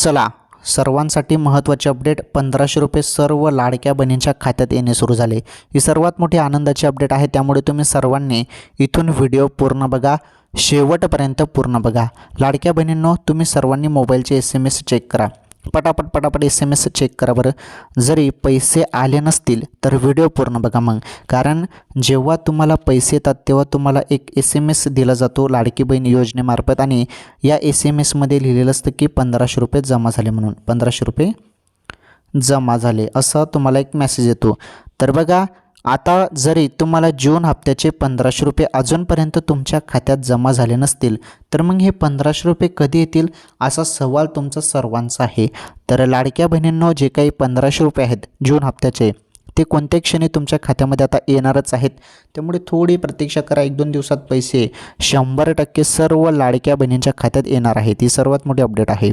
चला सर्वांसाठी महत्त्वाचे अपडेट 1500 रुपये सर्व लाडक्या बहिणींच्या खात्यात येणे सुरू झाले। ही सर्वात मोठी आनंदाची अपडेट आहे, त्यामुळे तुम्ही सर्वांनी इथून व्हिडिओ पूर्ण बघा, शेवटपर्यंत पूर्ण बघा। लाडक्या बहिणींनो, तुम्ही सर्वांनी मोबाईलचे SMS चेक करा, पटापट SMS चेक करा बरं। जरी पैसे आले नसतील तर व्हिडिओ पूर्ण बघा मग, कारण जेव्हा तुम्हाला पैसे येतात तेव्हा तुम्हाला एक SMS दिला जातो लाडकी बहीण योजनेमार्फत, आणि या SMS मध्ये लिहिलेलं असतं की 1500 रुपये जमा झाले म्हणून, 1500 रुपये जमा झाले असं तुम्हाला एक मेसेज येतो। तर बघा, आता जरी तुम्हाला जून हप्त्याचे 1500 रुपये अजूनपर्यंत तुमच्या खात्यात जमा झाले नसतील तर मग हे 1500 रुपये कधी येतील असा सवाल तुमचा सर्वांचा आहे। तर लाडक्या बहिणींनो, जे काही 1500 रुपये आहेत जून हप्त्याचे, ते कोणत्या क्षणी तुमच्या खात्यामध्ये आता येणारच आहेत, त्यामुळे थोडी प्रतीक्षा करा। 1-2 दिवसात पैसे 100% सर्व लाडक्या बहिणींच्या खात्यात येणार आहेत। ही सर्वात मोठी अपडेट आहे।